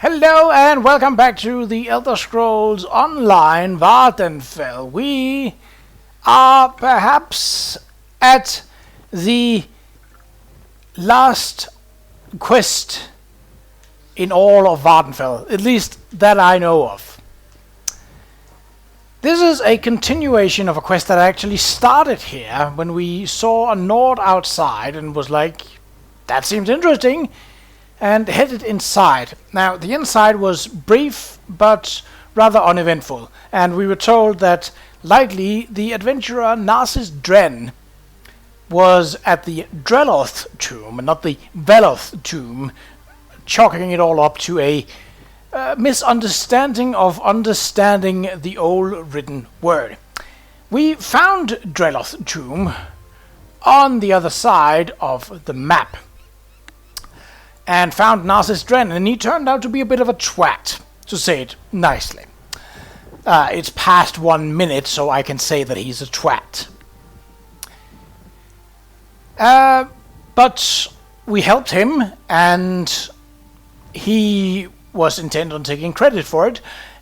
Hello and welcome back to the Elder Scrolls Online Vvardenfell. We are perhaps at the last quest in all of Vvardenfell, at least that I know of. This is a continuation of a quest that actually started here when we saw a Nord outside and was like, that seems interesting, and headed inside. Now, the inside was brief but rather uneventful, and we were told that likely the adventurer Narsis Dren was at the Dreloth tomb, and not the Veloth tomb, chalking it all up to a misunderstanding of understanding the old written word. We found Dreloth tomb on the other side of the map, and found Narsis Dren, and he turned out to be a bit of a twat, to say it nicely. It's past 1 minute, so I can say that he's a twat. But we helped him, and he was intent on taking credit for it,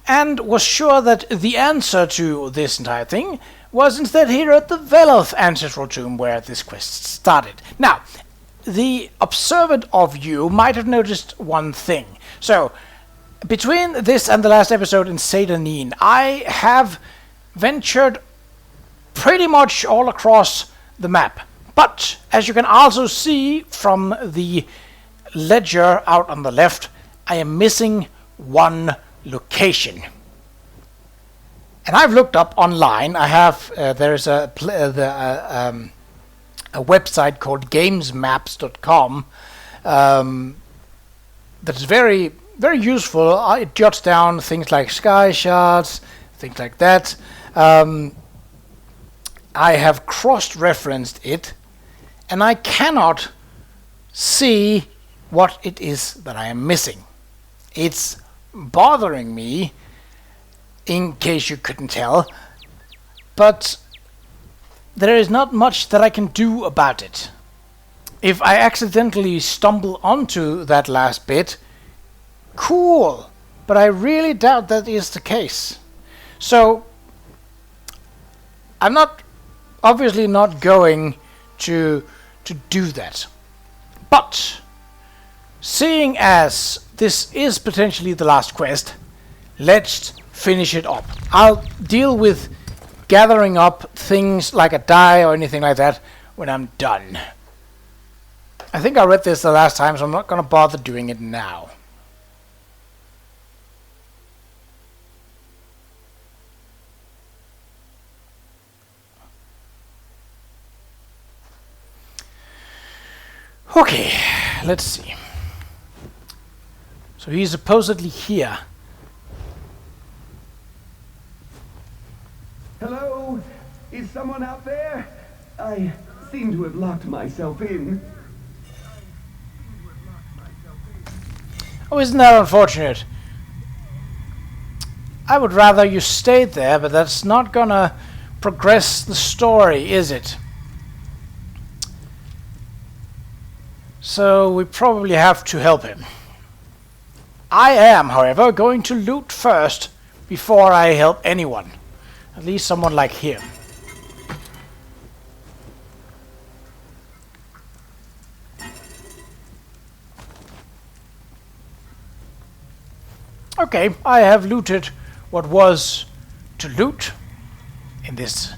and was sure that the answer to this entire thing was instead here at the Veloth ancestral tomb where this quest started. Now, the observant of you might have noticed one thing. So, between this and the last episode in Seydanine, I have ventured pretty much all across the map. But, as you can also see from the ledger out on the left, I am missing one location. And I've looked up online. I have, there's a website called gamesmaps.com that is very, very useful. It jots down things like sky shards, things like that. I have cross-referenced it, and I cannot see what it is that I am missing. It's bothering me, in case you couldn't tell, but there is not much that I can do about it. If I accidentally stumble onto that last bit, cool, but I really doubt that is the case. So, I'm obviously not going to do that. But, seeing as this is potentially the last quest, let's finish it up. I'll deal with gathering up things like a die or anything like that when I'm done. I think I read this the last time, so I'm not going to bother doing it now. Okay, let's see. So he's supposedly here. Hello? Is someone out there? I seem to have locked myself in. Oh, isn't that unfortunate? I would rather you stayed there, but that's not gonna progress the story, is it? So we probably have to help him. I am, however, going to loot first before I help anyone. At least someone like him. Okay, I have looted what was to loot in this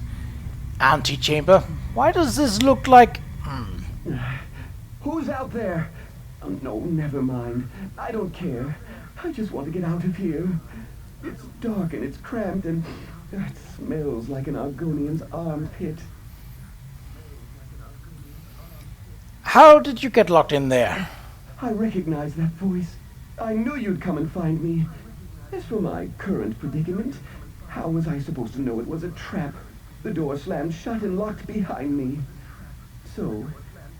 antechamber. Why does this look like... Who's out there? Oh, no, never mind. I don't care. I just want to get out of here. It's dark and it's cramped and it smells like an Argonian's armpit. How did you get locked in there? I recognize that voice. I knew you'd come and find me. As for my current predicament, how was I supposed to know it was a trap? The door slammed shut and locked behind me. So,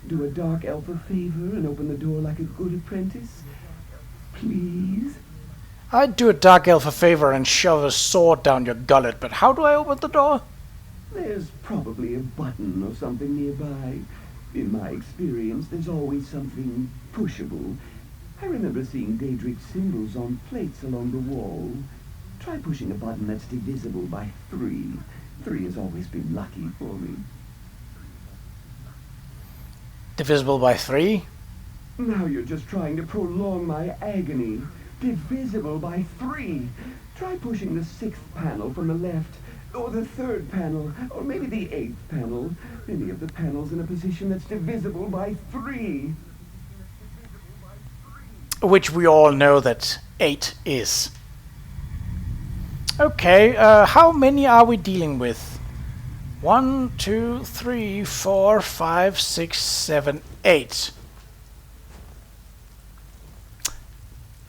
do a dark elf a favor and open the door like a good apprentice? Please? I'd do a dark elf a favor and shove a sword down your gullet, but how do I open the door? There's probably a button or something nearby. In my experience, there's always something pushable. I remember seeing Daedric symbols on plates along the wall. Try pushing a button that's divisible by 3. 3 has always been lucky for me. Divisible by 3? Now you're just trying to prolong my agony. Divisible by 3. Try pushing the 6th panel from the left, or the 3rd panel, or maybe the 8th panel. Any of the panels in a position that's divisible by 3. Which we all know that 8 is. Okay, how many are we dealing with? 1, 2, 3, 4, 5, 6, 7, 8.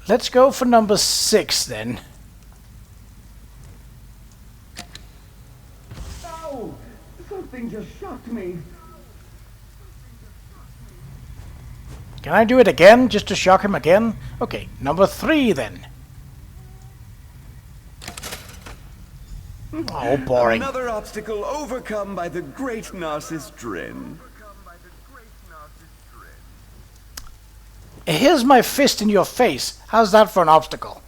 Let's go for number 6 then. Ow! Something just shocked me. Can I do it again, just to shock him again? Okay, number 3 then. Oh, boring. Another obstacle overcome by the great Narsis Dren. Here's my fist in your face. How's that for an obstacle?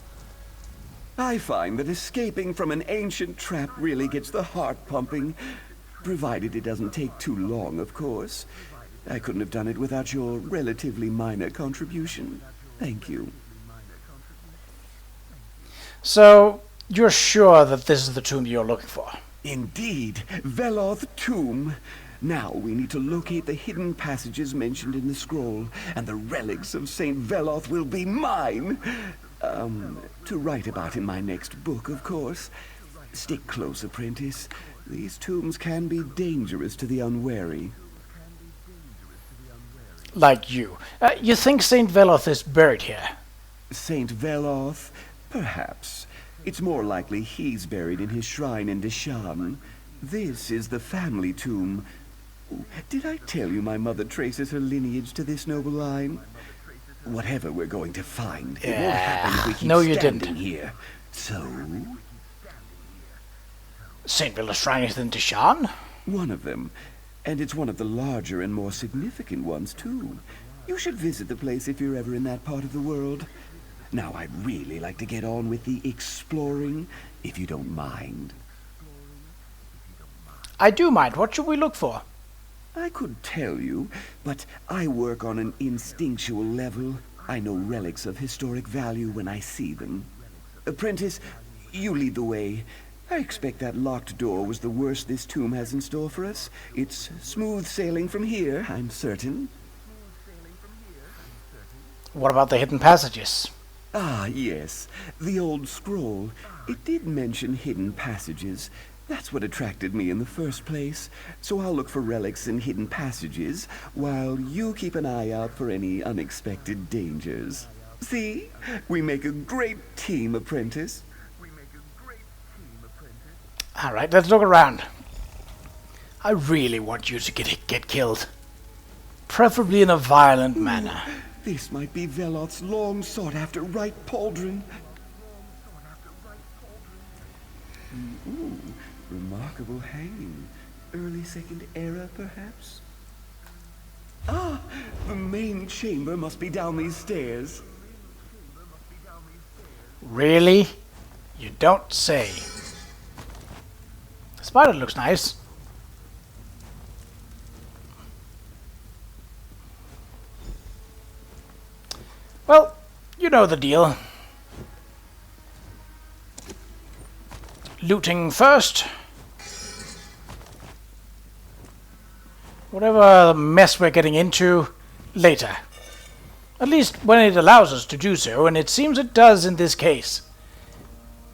I find that escaping from an ancient trap really gets the heart pumping. Provided it doesn't take too long, of course. I couldn't have done it without your relatively minor contribution. Thank you. So, you're sure that this is the tomb you're looking for? Indeed, Veloth Tomb. Now we need to locate the hidden passages mentioned in the scroll, and the relics of Saint Veloth will be mine. To write about in my next book, of course. Stick close, apprentice. These tombs can be dangerous to the unwary. Like you. You think Saint Veloth is buried here? Saint Veloth? Perhaps. It's more likely he's buried in his shrine in Deshan. This is the family tomb. Did I tell you my mother traces her lineage to this noble line? Whatever we're going to find, it won't happen if we keep no, you standing didn't. here. So, Saint Veloth's shrine is in Deshan? one of them. And it's one of the larger and more significant ones, too. You should visit the place if you're ever in that part of the world. Now, I'd really like to get on with the exploring, if you don't mind. I do mind. What should we look for? I could tell you, but I work on an instinctual level. I know relics of historic value when I see them. Apprentice, you lead the way. I expect that locked door was the worst this tomb has in store for us. It's smooth sailing from here, I'm certain. What about the hidden passages? Ah, yes. The old scroll. It did mention hidden passages. That's what attracted me in the first place. So I'll look for relics and hidden passages, while you keep an eye out for any unexpected dangers. See? We make a great team, apprentice. Alright, let's look around. I really want you to get killed. Preferably in a violent manner. This might be Veloth's long sought-after right pauldron. Ooh, remarkable hanging. Early Second Era, perhaps? Ah, the main chamber must be down these stairs. Really? You don't say. The spider looks nice. Well, you know the deal. Looting first. Whatever mess we're getting into, later. At least when it allows us to do so, and it seems it does in this case.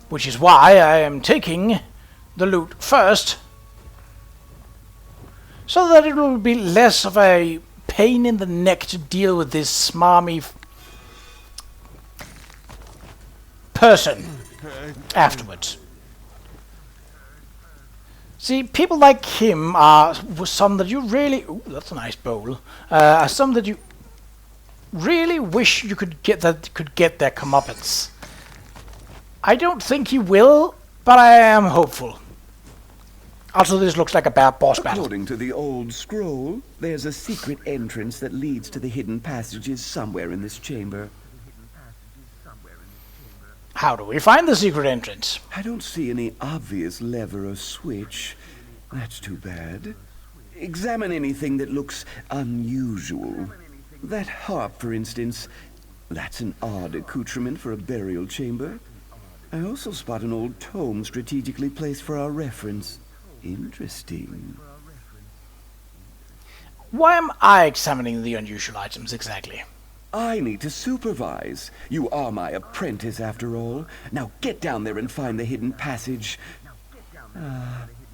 Which is why I am taking the loot first, so that it will be less of a pain in the neck to deal with this smarmy person afterwards. See, people like him are some that you really... Ooh, that's a nice bowl. Are some that you really wish you could get their comeuppance. I don't think he will, but I am hopeful. Also, this looks like a bad boss battle. According to the old scroll, there's a secret entrance that leads to the hidden passages somewhere in this chamber. How do we find the secret entrance? I don't see any obvious lever or switch. That's too bad. Examine anything that looks unusual. That harp, for instance. That's an odd accoutrement for a burial chamber. I also spot an old tome strategically placed for our reference. Interesting. Why am I examining the unusual items exactly? I need to supervise. You are my apprentice, after all. Now get down there and find the hidden passage.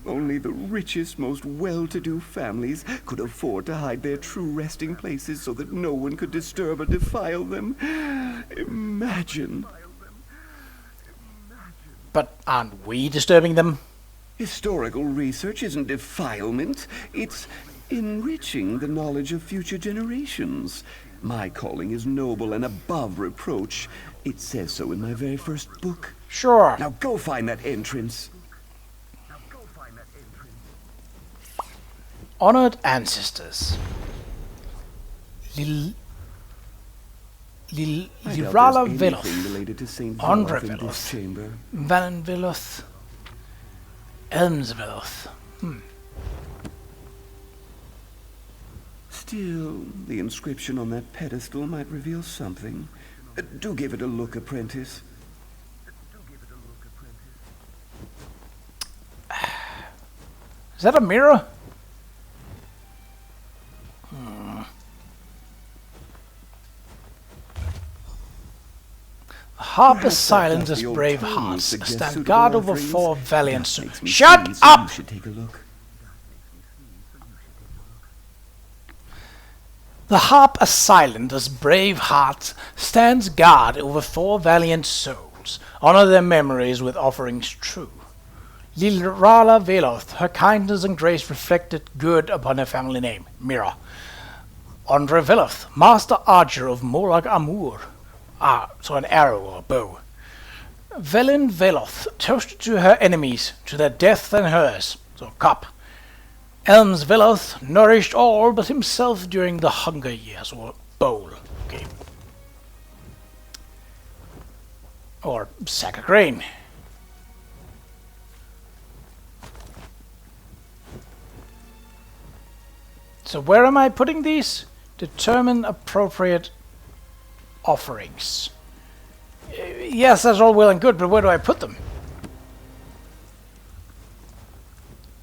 Only the richest, most well-to-do families could afford to hide their true resting places so that no one could disturb or defile them. Imagine. But aren't we disturbing them? Historical research isn't defilement. It's enriching the knowledge of future generations. My calling is noble and above reproach. It says so in my very first book. Sure. Now go find that entrance. Honored ancestors. Lirala Veloth. Related to Saint Andre Veloth in this Veloth. chamber. Valen Veloth. Elms Veloth. Still, the inscription on that pedestal might reveal something. Do give it a look, apprentice. Is that a mirror? Harp is silent as brave hearts. Stand guard over four valiant souls. Shut up! You should take a look. The harp as silent as brave hearts stands guard over four valiant souls. Honor their memories with offerings true. Lirala Veloth, her kindness and grace reflected good upon her family name, Mira. Andre Veloth, master archer of Molag Amur. So an arrow or bow. Velen Veloth, toasted to her enemies, to their death and hers, so cup. Elms Veloth nourished all but himself during the Hunger Years, or bowl. Okay. Or sack of grain. So where am I putting these? Determine appropriate offerings. Yes, that's all well and good, but where do I put them?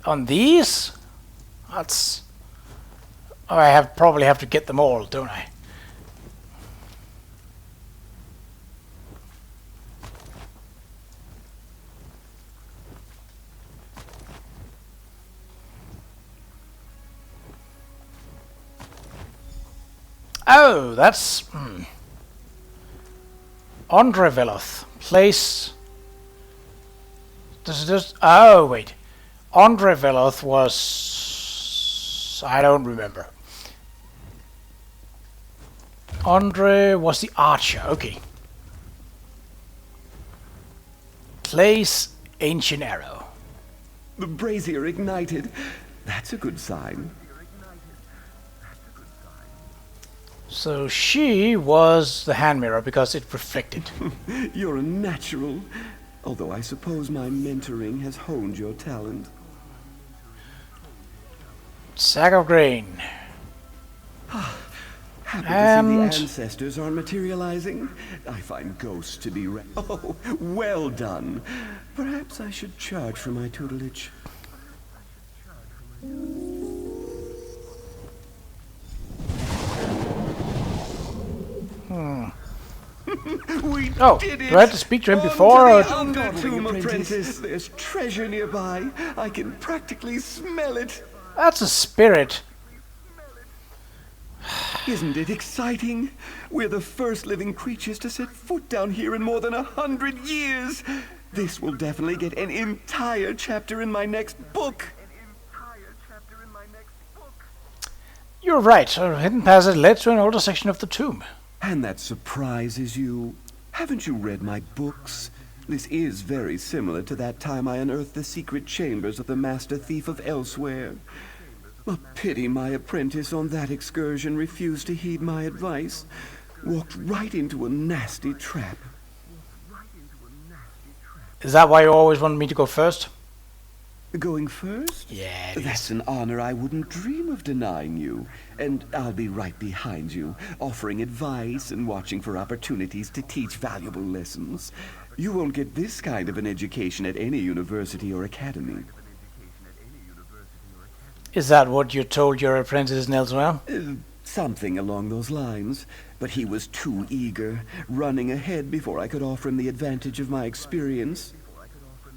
On these? That's... Oh, I probably have to get them all, don't I? Oh, that's... Andre Veloth. Place... Does it just... Oh, wait. Andre Veloth was... I don't remember. Andre was the archer. Okay. Place ancient arrow. The brazier ignited. That's a good sign. So she was the hand mirror because it reflected. You're a natural. Although I suppose my mentoring has honed your talent. Sack of grain. Happy to see the ancestors are materializing. I find ghosts to be Oh, well done. Perhaps I should charge for my tutelage. We did it! Do I have to speak to him before? Or... Tomb apprentice. There's treasure nearby. I can practically smell it. That's a spirit. Isn't it exciting? We're the first living creatures to set foot down here in more than 100 years. This will definitely get an entire chapter in my next book. You're right. A hidden passage led to an older section of the tomb. And that surprises you. Haven't you read my books? This is very similar to that time I unearthed the secret chambers of the Master Thief of Elsewhere. A pity my apprentice on that excursion refused to heed my advice. Walked right into a nasty trap. Is that why you always wanted me to go first? Going first? Yeah, That's an honor I wouldn't dream of denying you. And I'll be right behind you, offering advice and watching for opportunities to teach valuable lessons. You won't get this kind of an education at any university or academy. Is that what you told your apprentice elsewhere? Something along those lines. But he was too eager, running ahead before I could offer him the advantage of my experience.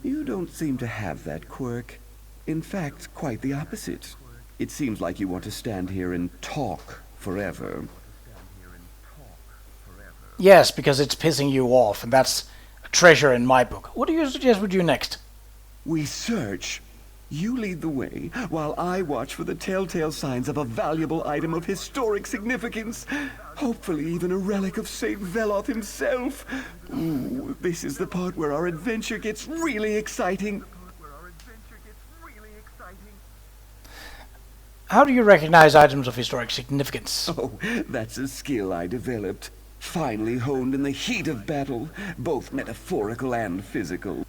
You don't seem to have that quirk. In fact, quite the opposite. It seems like you want to stand here and talk forever. Yes, because it's pissing you off, and that's a treasure in my book. What do you suggest we do next? We search. You lead the way, while I watch for the telltale signs of a valuable item of historic significance. Hopefully even a relic of Saint Veloth himself. Ooh, this is the part where our adventure gets really exciting. How do you recognize items of historic significance? Oh, that's a skill I developed. Finally honed in the heat of battle, both metaphorical and physical.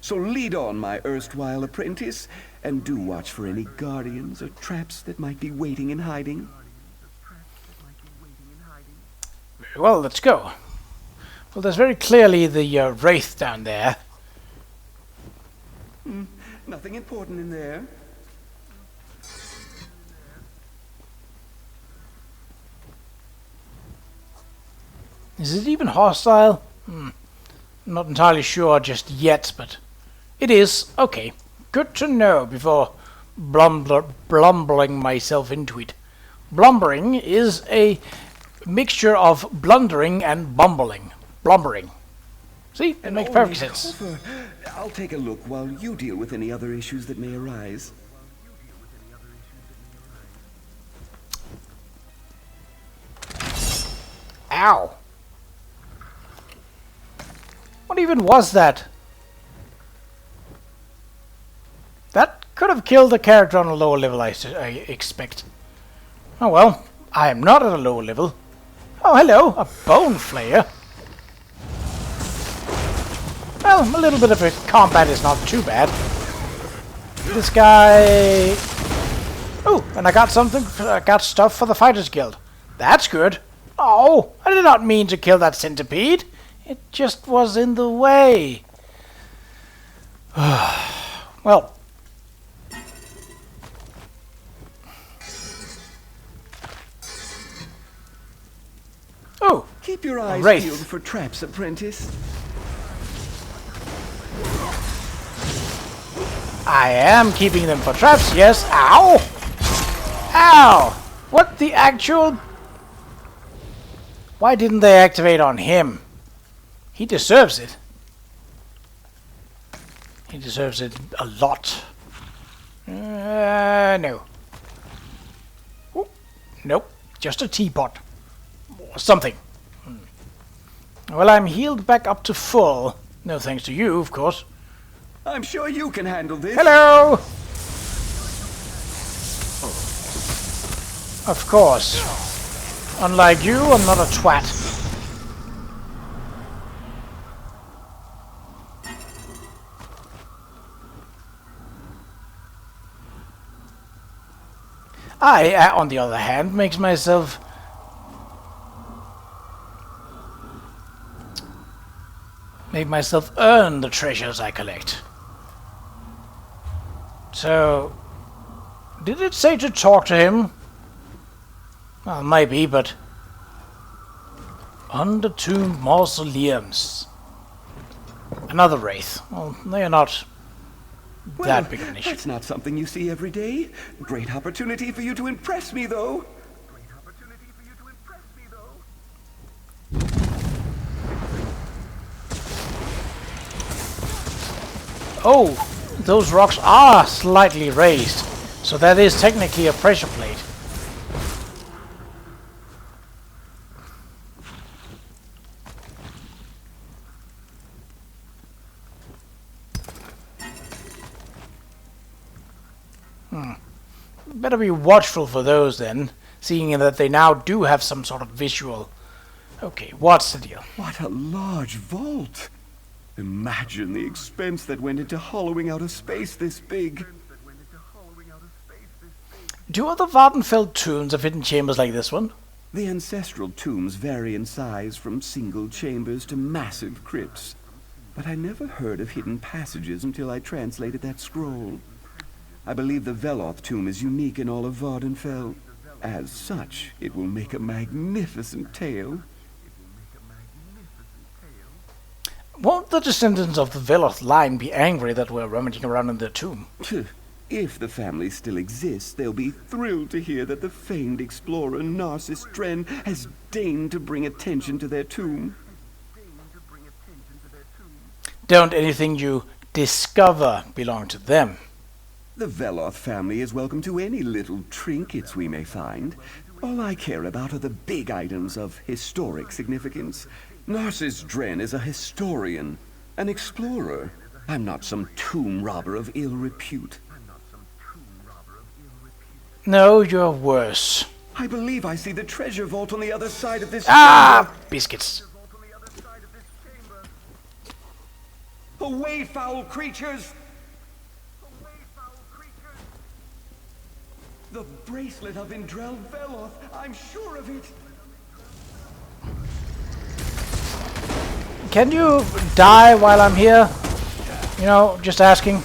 So lead on, my erstwhile apprentice, and do watch for any guardians or traps that might be waiting in hiding. Very well, let's go. Well, there's very clearly the wraith down there. Nothing important in there. Is it even hostile? I'm not entirely sure just yet, but it is. Okay, good to know before blumbering myself into it. Blumbering is a mixture of blundering and bumbling. Blumbering. See? It makes perfect sense. Cover. I'll take a look while you deal with any other issues that may arise. Ow! What even was that? That could have killed a character on a lower level, I expect. Oh well, I am not at a lower level. Oh hello, a bone flayer. Well, a little bit of a combat is not too bad. This guy... Oh, and I got something, I got stuff for the Fighters Guild. That's good. Oh, I did not mean to kill that centipede. It just was in the way. Well. Oh, Keep your eyes wraith. peeled for traps, apprentice. I am keeping them for traps, yes. Ow! Ow! What the actual... Why didn't they activate on him? He deserves it. He deserves it a lot. No. Ooh, nope. Just a teapot. Or something. Well, I'm healed back up to full. No thanks to you, of course. I'm sure you can handle this. Hello! Of course. Unlike you, I'm not a twat. I, on the other hand, make myself earn the treasures I collect. So, did it say to talk to him? Well, maybe, but... Undertomb mausoleums. Another wraith. Well, they are not that big of an issue. That's not something you see every day. Great opportunity for you to impress me, though. Oh, those rocks are slightly raised, so that is technically a pressure plate. Better be watchful for those then, seeing that they now do have some sort of visual. Okay, what's the deal? What a large vault. Imagine the expense that went into hollowing out a space this big. Do other Vvardenfell tombs have hidden chambers like this one? The ancestral tombs vary in size from single chambers to massive crypts. But I never heard of hidden passages until I translated that scroll. I believe the Veloth tomb is unique in all of Vvardenfell. As such, it will make a magnificent tale. Won't the descendants of the Veloth line be angry that we're rummaging around in their tomb? If the family still exists, they'll be thrilled to hear that the famed explorer Narsis Dren has deigned to bring attention to their tomb. Don't anything you discover belong to them? The Veloth family is welcome to any little trinkets we may find. All I care about are the big items of historic significance. Narsis Dren is a historian, an explorer. I'm not some tomb robber of ill repute. No, you're worse. I believe I see the treasure vault on the other side of this Ah, chamber. biscuits. Away, foul creatures! The bracelet of Indrel Veloth, I'm sure of it. Can you die while I'm here? You know, just asking.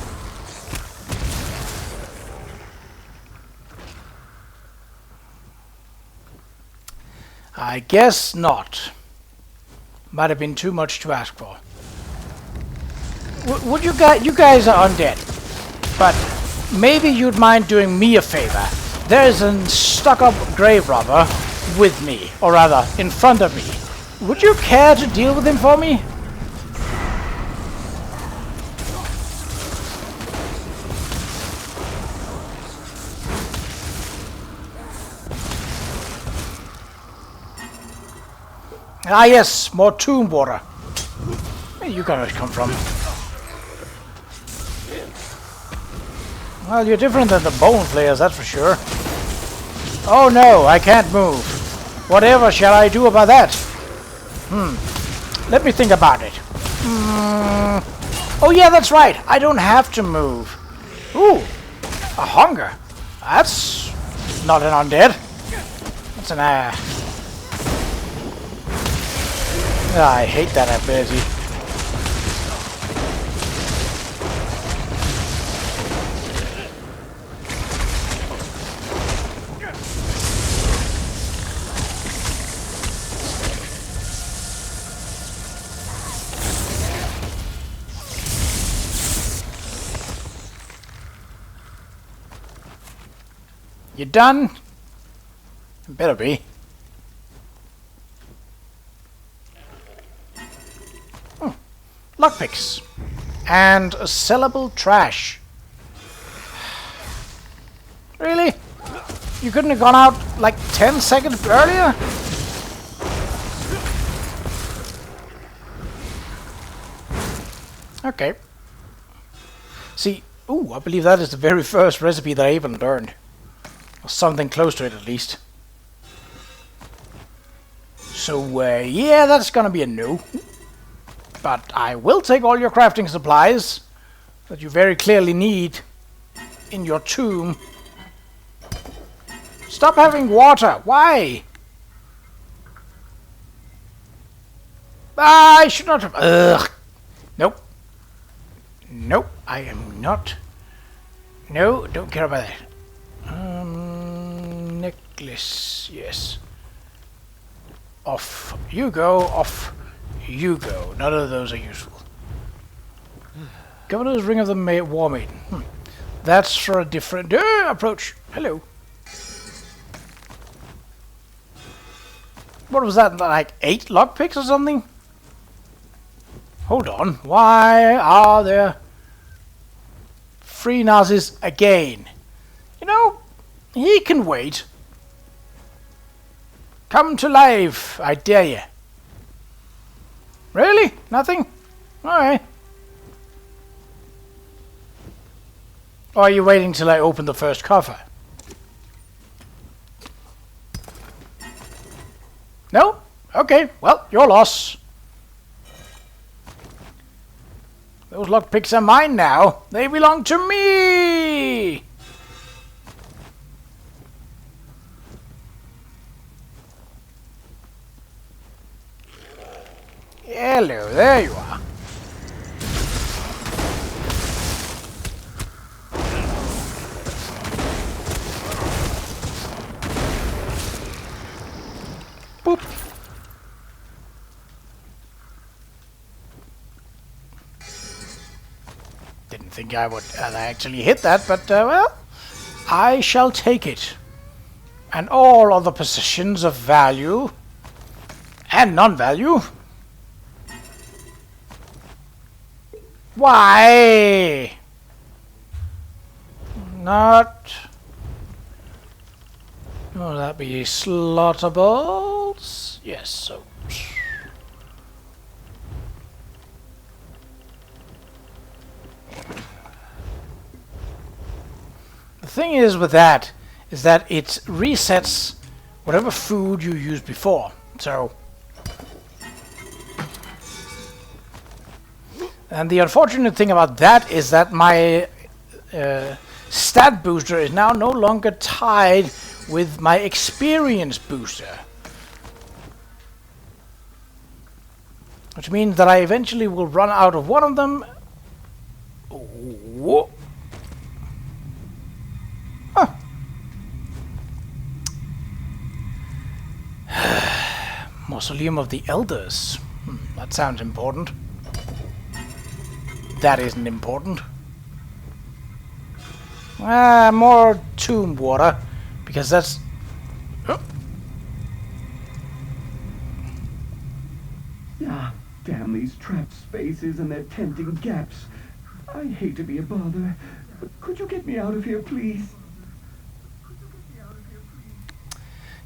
I guess not. Might have been too much to ask for. Would you guys are undead, but maybe you'd mind doing me a favor. There is a stuck-up grave robber with me, or rather, in front of me. Would you care to deal with him for me? Ah yes, more tomb water. Where you guys come from? Well, you're different than the bone flayers, that's for sure. Oh no, I can't move. Whatever shall I do about that? Let me think about it. Oh yeah, that's right. I don't have to move. Ooh, a hunger. That's not an undead. That's an I hate that ability. You done? Better be. Lockpicks. And sellable trash. Really? You couldn't have gone out like 10 seconds earlier? Okay. See, ooh, I believe that is the very first recipe that I even learned. Or something close to it at least. So, yeah, that's gonna be a no. But I will take all your crafting supplies that you very clearly need in your tomb. Stop having water! Why? I should not have... Ugh! Nope. Nope, I am not... No, don't care about that. Necklace, yes. Off you go, off you go. None of those are useful. Governor's Ring of the War Maiden. That's for a different approach. Hello. What was that, like 8 lockpicks or something? Hold on. Why are there 3 Narsis again? You know, he can wait. Come to life, I dare you. Really? Nothing? Alright. Or are you waiting till I open the first cover? No? Okay, well, your loss. Those lockpicks are mine now. They belong to me! Hello, there you are. Boop. Didn't think I would actually hit that, but well, I shall take it. And all other possessions of value and non-value. Why? Not. Will that be slaughtables? Yes, so. The thing is with that is that it resets whatever food you used before. So. And the unfortunate thing about that is that my stat booster is now no longer tied with my experience booster. Which means that I eventually will run out of one of them. Whoa. Huh. Mausoleum of the Elders. That sounds important. That isn't important. More tomb water, because that's... Oh. Ah, damn these trap spaces and their tempting gaps. I hate to be a bother, but could you get me out of here, please?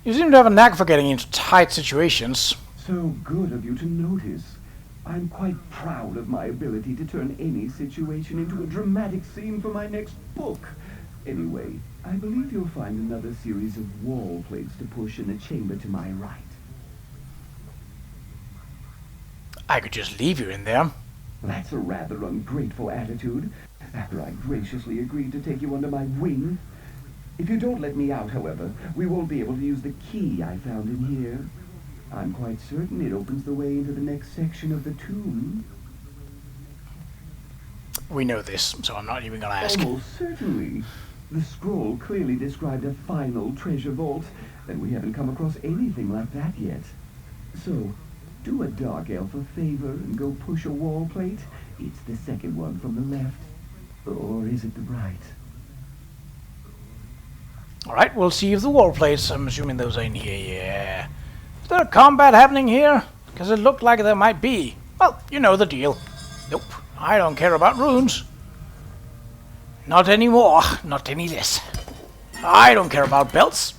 You seem to have a knack for getting into tight situations. So good of you to notice. I'm quite proud of my ability to turn any situation into a dramatic scene for my next book. Anyway, I believe you'll find another series of wall plates to push in the chamber to my right. I could just leave you in there. That's a rather ungrateful attitude, after I graciously agreed to take you under my wing. If you don't let me out, however, we won't be able to use the key I found in here. I'm quite certain it opens the way into the next section of the tomb. We know this, so I'm not even going to ask. Almost certainly. The scroll clearly described a final treasure vault, and we haven't come across anything like that yet. So, do a dark elf a favor and go push a wall plate. It's the second one from the left. Or is it the right? Alright, we'll see if the wall plates, I'm assuming those are in here, yeah. Is there a combat happening here? Because it looked like there might be. Well, you know the deal. Nope, I don't care about runes. Not anymore, not any less. I don't care about belts.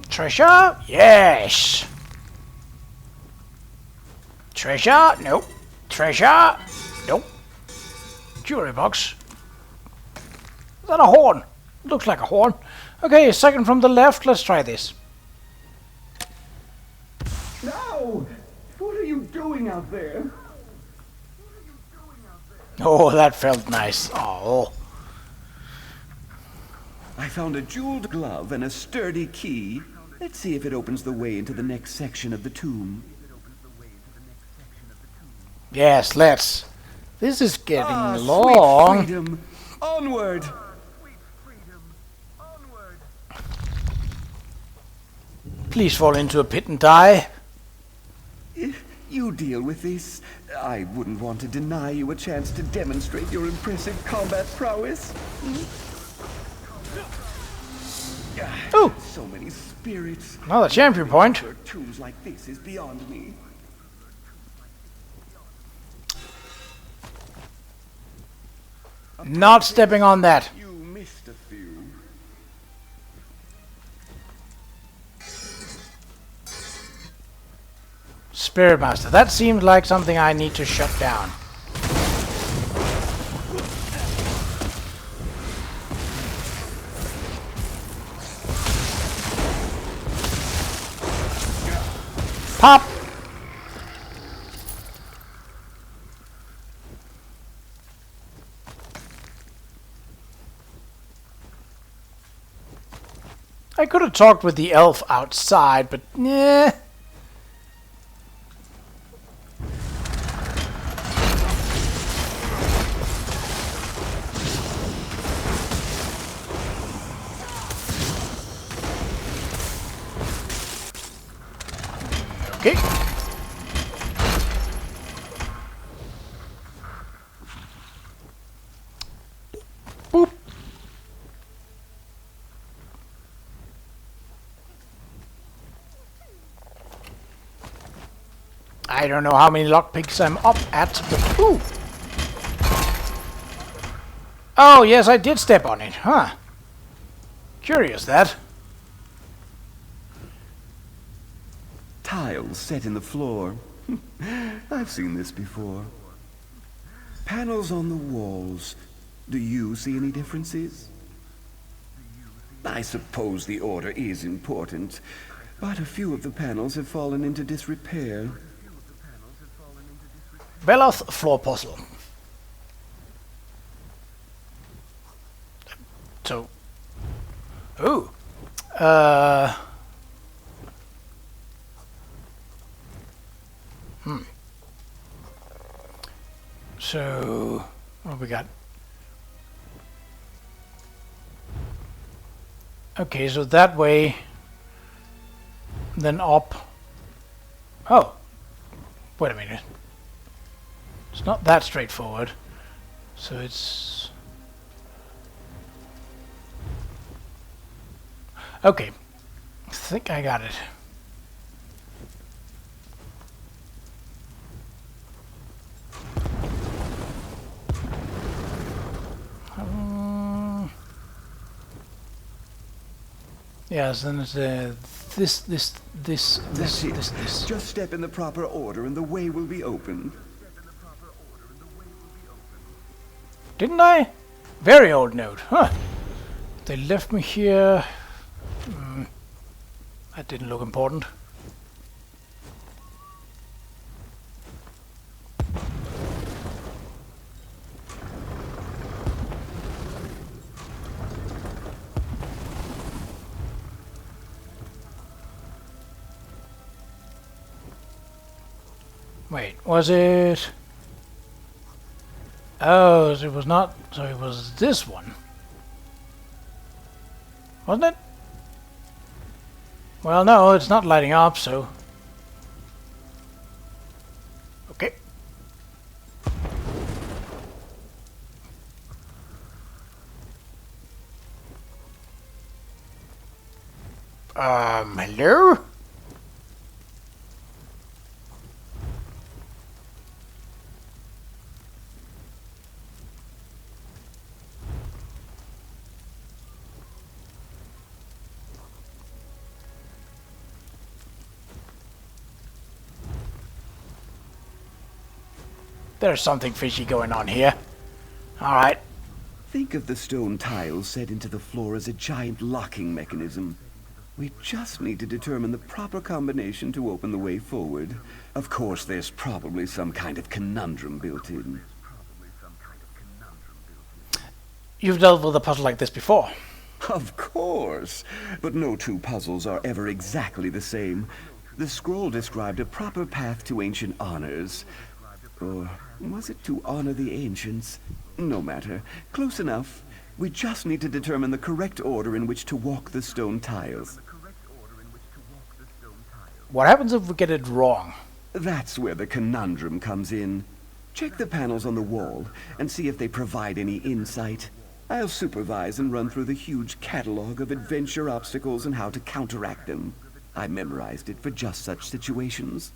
Treasure? Yes. Treasure? Nope. Treasure? Nope. Jewelry box. Is that a horn? Looks like a horn. Okay, second from the left. Let's try this. No! What are you doing out there? Oh, that felt nice. Oh. I found a jeweled glove and a sturdy key. Let's see if it opens the way into the next section of the tomb. Yes, let's. This is getting Sweet long. freedom. Onward! Please fall into a pit and die. You deal with this. I wouldn't want to deny you a chance to demonstrate your impressive combat prowess. Oh, So many spirits. another champion point. Tombs like this is beyond me. Not stepping on that. You missed a few. Spirit Master. That seems like something I need to shut down. Pop! I could have talked with the elf outside, but yeah. Okay. Boop. I don't know how many lockpicks I'm up at, but ooh. Oh, yes, I did step on it, huh? Curious, that. Tiles set in the floor. I've seen this before. Panels on the walls. Do you see any differences? I suppose the order is important, but a few of the panels have fallen into disrepair. Veloth floor puzzle. So, ooh, So, what have we got? Okay, so that way, then up. Oh, wait a minute. It's not that straightforward. So it's... Okay, I think I got it. Yes, then it's this. That's it. Just step in the proper order and the way will be open. Didn't I? Very old note, huh? They left me here. That didn't look important. Wait, was it... Oh, so it was not... So it was this one. Wasn't it? Well, no, it's not lighting up, so... Okay. Hello? There's something fishy going on here. Alright. Think of the stone tiles set into the floor as a giant locking mechanism. We just need to determine the proper combination to open the way forward. Of course, there's probably some kind of conundrum built in. You've dealt with a puzzle like this before. Of course, but no two puzzles are ever exactly the same. The scroll described a proper path to ancient honors. Or was it to honor the ancients? No matter. Close enough. We just need to determine the correct order in which to walk the stone tiles. What happens if we get it wrong? That's where the conundrum comes in. Check the panels on the wall and see if they provide any insight. I'll supervise and run through the huge catalog of adventure obstacles and how to counteract them. I memorized it for just such situations.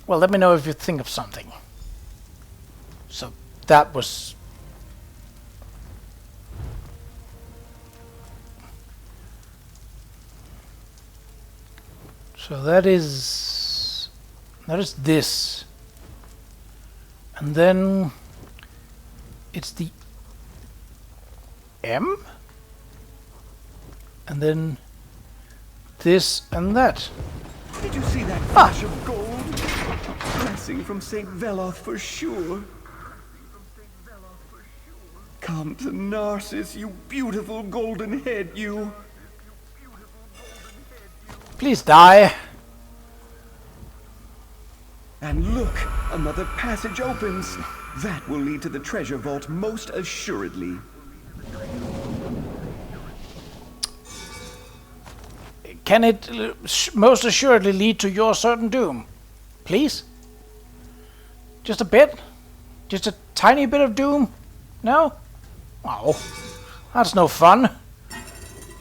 Well, let me know if you think of something. So, that was... So that is this. And then it's the M. And then this and that. Did you see that flash of gold? Blessing from St. Veloth for sure. Come to Narsis, you beautiful golden head, you. Please die. And look, another passage opens. That will lead to the treasure vault most assuredly. Can it most assuredly lead to your certain doom? Please? Just a bit? Just a tiny bit of doom? No? Oh, that's no fun.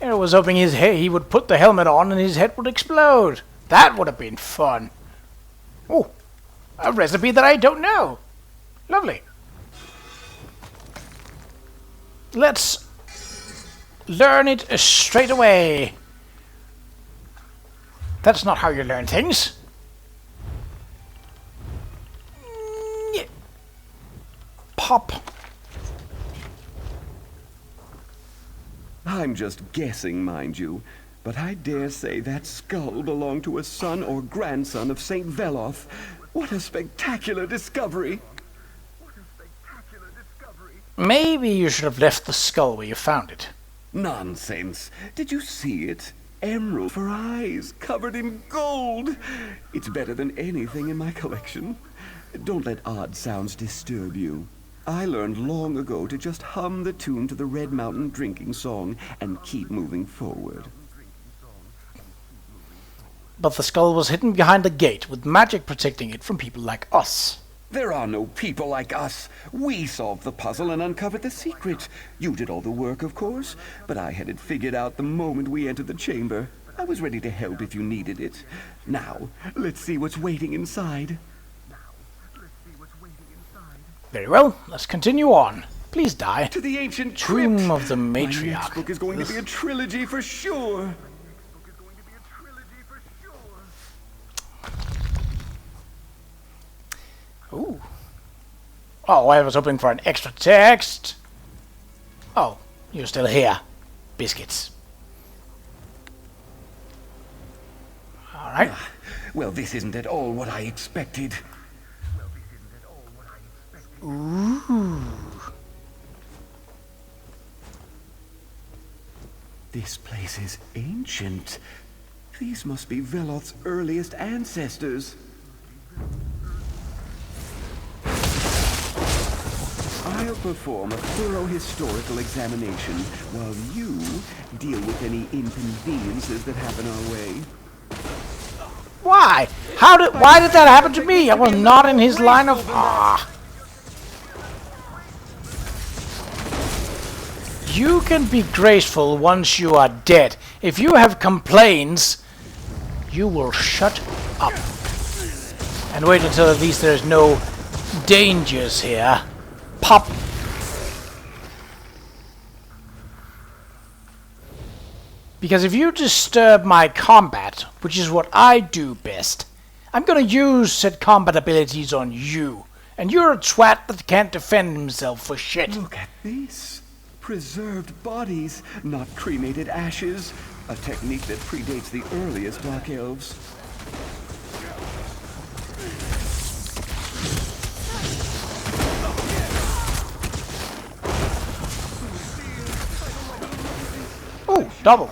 I was hoping he would put the helmet on and his head would explode. That would have been fun. Oh, a recipe that I don't know. Lovely. Let's learn it straight away. That's not how you learn things. Pop. I'm just guessing, mind you, but I dare say that skull belonged to a son or grandson of St. Veloth. What a spectacular discovery! Maybe you should have left the skull where you found it. Nonsense. Did you see it? Emerald for eyes, covered in gold. It's better than anything in my collection. Don't let odd sounds disturb you. I learned long ago to just hum the tune to the Red Mountain drinking song and keep moving forward. But the skull was hidden behind the gate, with magic protecting it from people like us. There are no people like us. We solved the puzzle and uncovered the secret. You did all the work, of course, but I had it figured out the moment we entered the chamber. I was ready to help if you needed it. Now, let's see what's waiting inside. Very well, let's continue on. Please die. To the ancient Tomb crypt. of the My Matriarch. next book is going to be a trilogy for sure. Ooh. Oh, I was hoping for an extra text. Oh, you're still here. Biscuits. Alright. Well, this isn't at all what I expected. Ooh. This place is ancient. These must be Veloth's earliest ancestors. I'll perform a thorough historical examination while you deal with any inconveniences that happen our way. Why? Why did that happen to me? I was not in his line of... You can be graceful once you are dead. If you have complaints, you will shut up. And wait until at least there's no dangers here. Pop. Because if you disturb my combat, which is what I do best, I'm gonna use said combat abilities on you. And you're a twat that can't defend himself for shit. Look at this. Preserved bodies, not cremated ashes. A technique that predates the earliest Black Elves. Ooh, double.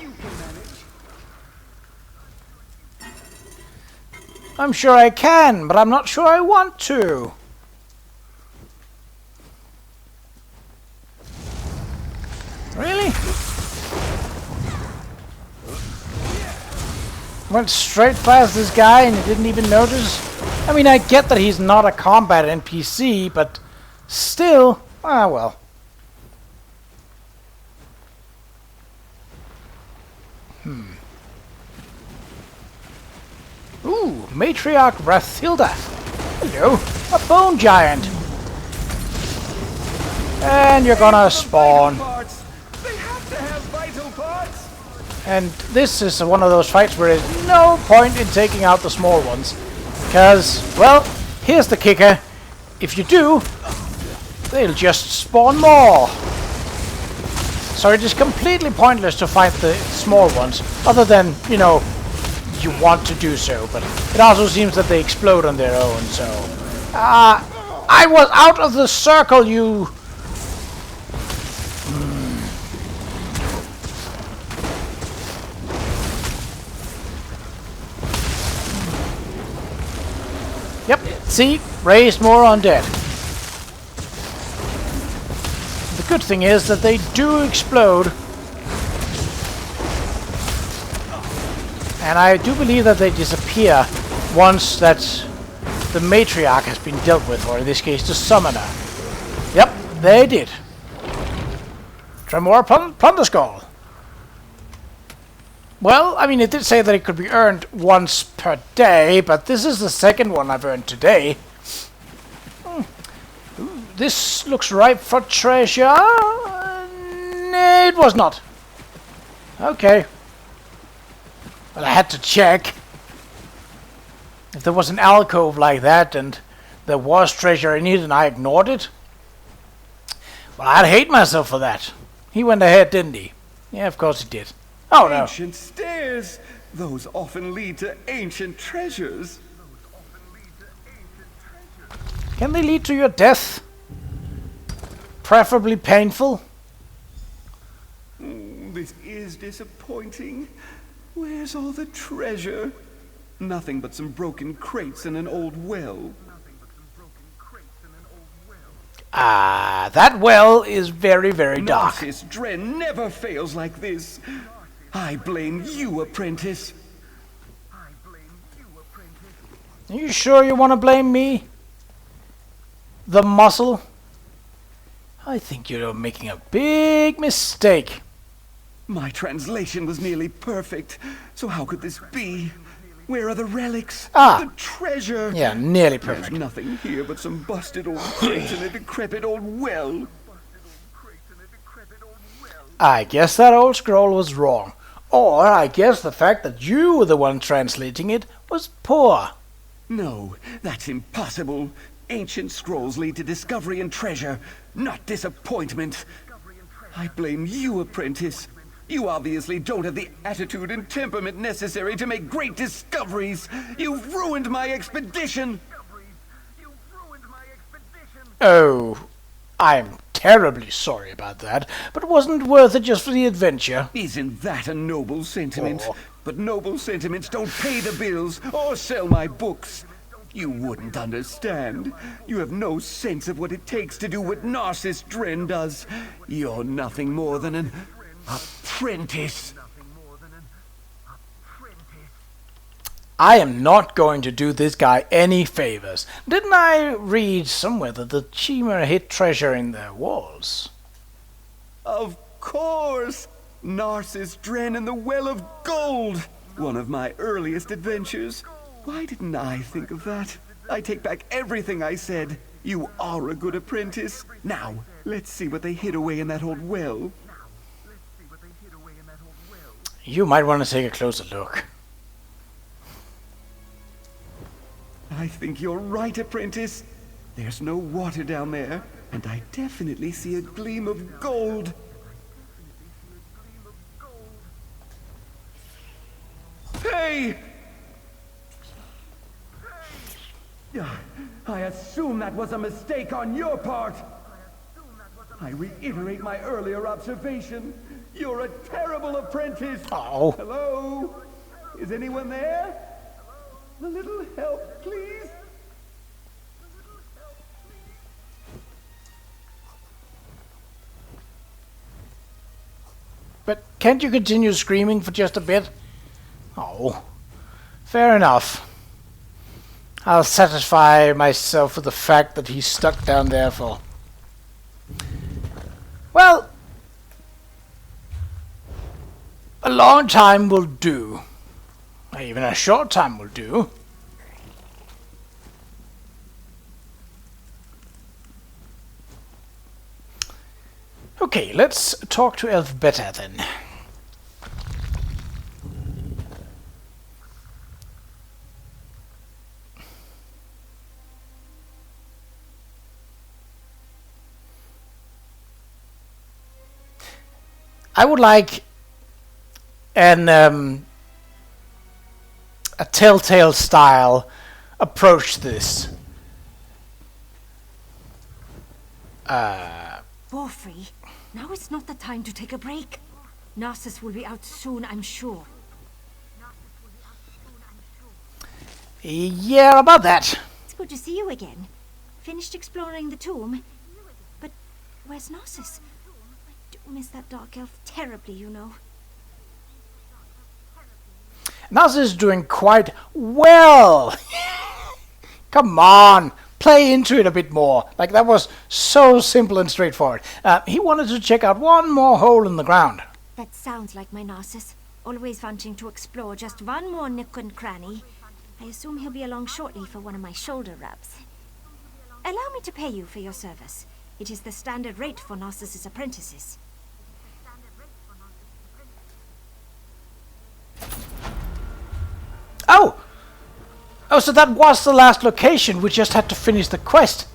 I'm sure I can, but I'm not sure I want to. Really? Went straight past this guy and he didn't even notice? I mean, I get that he's not a combat NPC, but still, ah well. Ooh, Matriarch Rathilda. Hello, a bone giant. And you're gonna spawn. They have to have vital parts. And this is one of those fights where there's no point in taking out the small ones. Because, well, here's the kicker. If you do, they'll just spawn more. So it is completely pointless to fight the small ones, other than, you know, you want to do so. But it also seems that they explode on their own, so... I was out of the circle, you... Yep, see? Raised more undead. The good thing is that they do explode. And I do believe that they disappear once that the matriarch has been dealt with, or in this case, the summoner. Yep, they did. Tremor Plunder Skull. Well, I mean, it did say that it could be earned once per day, but this is the second one I've earned today. Ooh, this looks ripe for treasure. No, it was not. Okay. But I had to check. If there was an alcove like that and there was treasure in it and I ignored it, well, I'd hate myself for that. He went ahead, didn't he? Yeah, of course he did. Oh no. Ancient stairs! Those often lead to ancient treasures. Can they lead to your death? Preferably painful? This is disappointing. Where's all the treasure? Nothing but some broken crates and an old well. Ah, that well is very, very dark. Narsis Dren never fails like this. I blame you, apprentice. Are you sure you want to blame me? The muscle? I think you're making a big mistake. My translation was nearly perfect, so how could this be? Where are the relics? Ah. The treasure? Yeah, nearly There's perfect. nothing here but some busted old crates and a decrepit old well. I guess that old scroll was wrong. Or I guess the fact that you were the one translating it was poor. No, that's impossible. Ancient scrolls lead to discovery and treasure, not disappointment. I blame you, apprentice. You obviously don't have the attitude and temperament necessary to make great discoveries. You've ruined my expedition. Oh, I'm terribly sorry about that, but it wasn't worth it just for the adventure. Isn't that a noble sentiment? Oh. But noble sentiments don't pay the bills or sell my books. You wouldn't understand. You have no sense of what it takes to do what Narsis Dren does. You're nothing more than an apprentice. I am not going to do this guy any favors. Didn't I read somewhere that the Chimera hid treasure in their walls? Of course! Narsis Dren and the Well of Gold! One of my earliest adventures. Why didn't I think of that? I take back everything I said. You are a good apprentice. Now, let's see what they hid away in that old well. You might want to take a closer look. I think you're right, apprentice. There's no water down there, and I definitely see a gleam of gold. Hey! I assume that was a mistake on your part. I reiterate my earlier observation. You're a terrible apprentice. Oh. Hello? Is anyone there? A little help, please? But can't you continue screaming for just a bit? Oh, fair enough. I'll satisfy myself with the fact that he's stuck down there for... Well, a long time will do. Even a short time will do. Okay, let's talk to Elfbeta then. I would like a Telltale style approach to this. Warfree, now is not the time to take a break. Narsis will be out soon, I'm sure. Yeah, about that. It's good good to see you again. Finished exploring the tomb? But where's Narsis? I do miss that dark elf terribly, you know. Narsis is doing quite well. Come on, play into it a bit more. Like, that was so simple and straightforward. He wanted to check out one more hole in the ground. That sounds like my Narsis. Always wanting to explore just one more nook and cranny. I assume he'll be along shortly for one of my shoulder rubs. Allow me to pay you for your service. It is the standard rate for Narcis's apprentices. Oh! Oh, so that was the last location. We just had to finish the quest.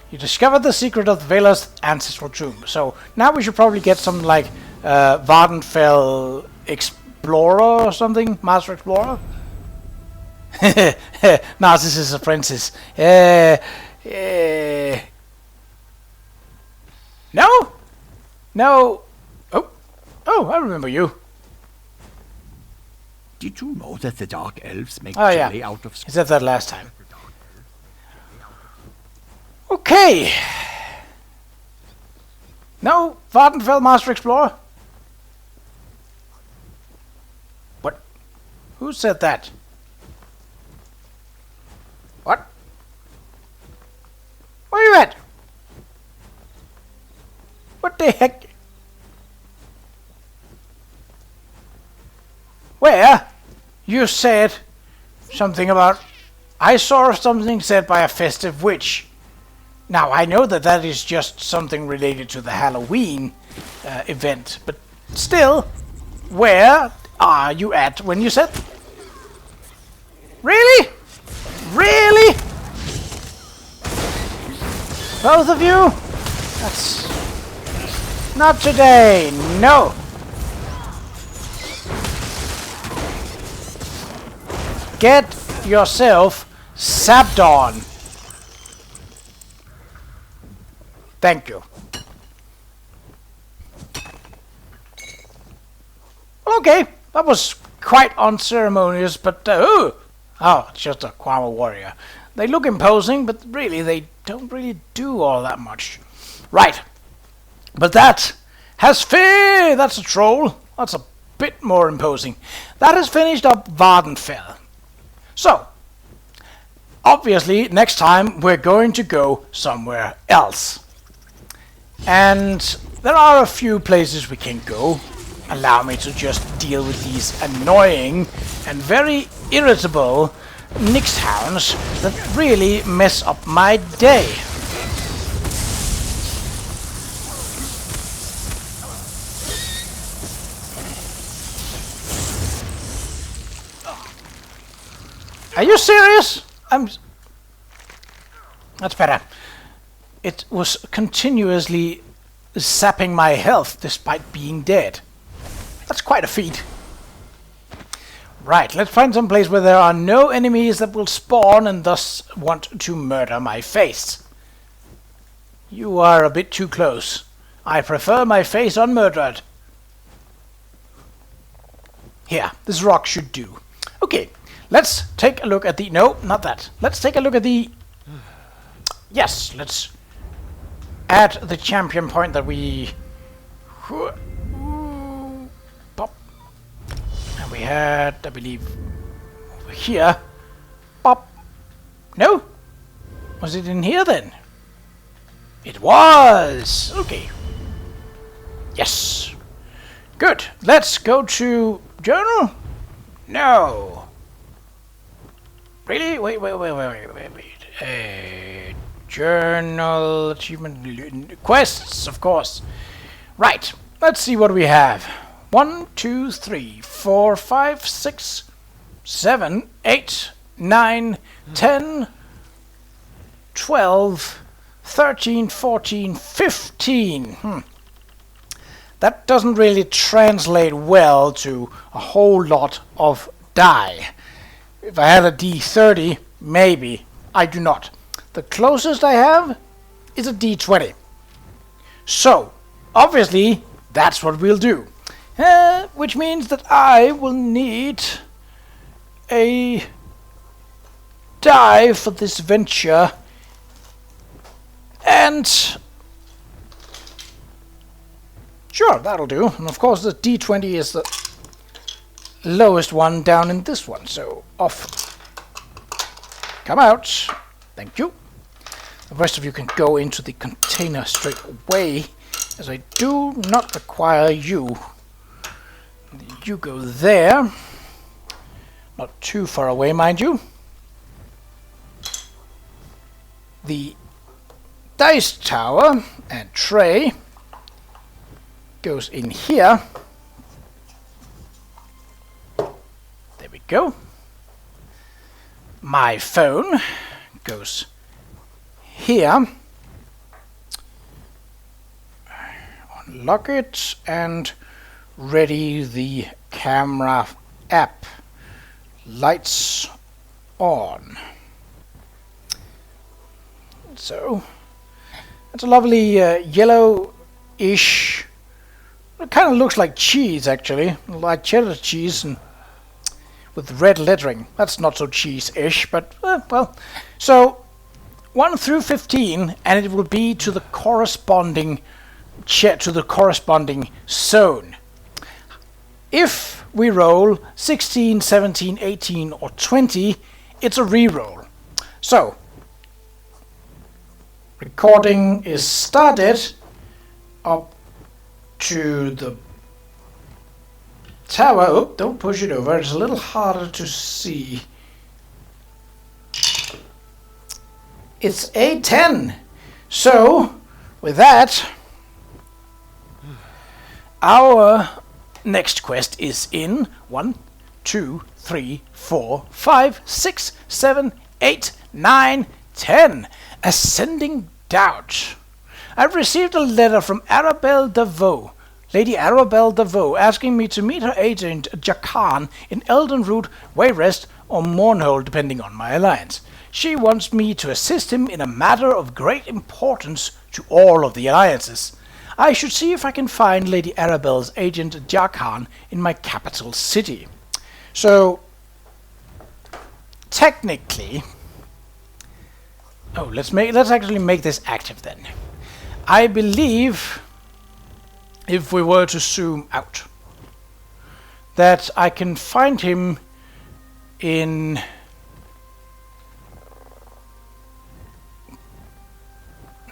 You discovered the secret of Vela's ancestral tomb. So now we should probably get some, like, Vvardenfell Explorer or something? Master Explorer? Narcissus apprentice. No? No. Oh, I remember you. Did you know that the Dark Elves make Oh, jelly yeah. out of He said that last time. Okay. No, Vvardenfell Master Explorer. What? Who said that? What? Where you at? What the heck? Where? You said something about... I saw something said by a festive witch. Now, I know that that is just something related to the Halloween event, but still, where are you at when you said... Really? Really? Both of you? That's... Not today, no! Get yourself sapped on. Thank you. Okay, that was quite unceremonious, but oh, it's just a Qa'Rajh warrior. They look imposing, but really they don't really do all that much. Right, but that has that's a troll. That's a bit more imposing. That has finished up Vvardenfell. So, obviously, next time we're going to go somewhere else. And there are a few places we can go. Allow me to just deal with these annoying and very irritable Nyx hounds that really mess up my day. Are you serious? That's better. It was continuously sapping my health despite being dead. That's quite a feat. Right, let's find some place where there are no enemies that will spawn and thus want to murder my face. You are a bit too close. I prefer my face unmurdered. Here, this rock should do. Okay. Let's take a look at the... No, not that. Let's take a look at the... Yes, let's add the champion point that we... Pop. And we had, I believe, over here. Pop. No? Was it in here then? It was! Okay. Yes. Good. Let's go to journal? No. Really? Wait. Journal, achievement, quests, of course. Right, let's see what we have. 1, 2, 3, 4, 5, 6, 7, 8, 9, 10, 12, 13, 14, 15. That doesn't really translate well to a whole lot of die. If I had a D30, maybe. I do not. The closest I have is a D20. So, obviously, that's what we'll do. Which means that I will need a die for this venture. And sure, that'll do. And of course the D20 is the lowest one down in this one, so off. Come out. Thank you. The rest of you can go into the container straight away, as I do not require you. You go there. Not too far away, mind you. The dice tower and tray goes in here. There we go. My phone goes here. Unlock it and ready the camera app. Lights on. So it's a lovely yellow-ish. It kind of looks like cheese, actually, like cheddar cheese, and with red lettering. That's not so cheese-ish, but well. So 1 through 15, and it will be to the corresponding zone. If we roll 16, 17, 18, or 20, it's a re-roll. So recording is started up to the tower. Oh, don't push it over. It's a little harder to see. It's A10. So, with that, our next quest is in 1, 2, 3, 4, 5, 6, 7, 8, 9, 10. Ascending Doubt. I've received a letter from Arabelle DeVoe, Lady Arabelle DeVoe, asking me to meet her agent Jakan in Eldenroot, Wayrest, or Mournhold, depending on my alliance. She wants me to assist him in a matter of great importance to all of the alliances. I should see if I can find Lady Arabelle's agent Jakan in my capital city. So, technically, let's actually make this active then. I believe, if we were to zoom out, that I can find him in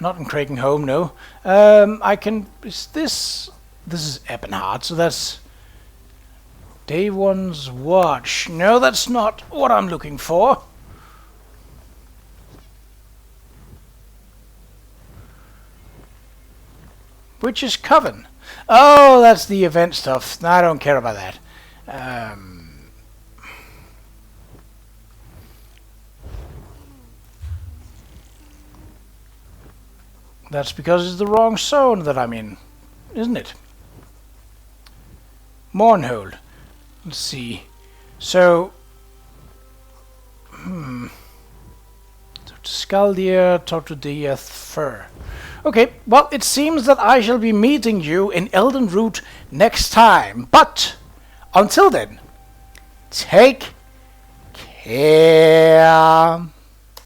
not in Crakenholm, no. I can. This is Ebenhard, so that's Day One's Watch. No, that's not what I'm looking for. Which is Coven. Oh, that's the event stuff. No, I don't care about that. That's because it's the wrong zone that I'm in, isn't it? Mournhold. Let's see. So, talk to Skaldir, talk to the Fur. Okay, well, it seems that I shall be meeting you in Eldenroot next time. But, until then, take care.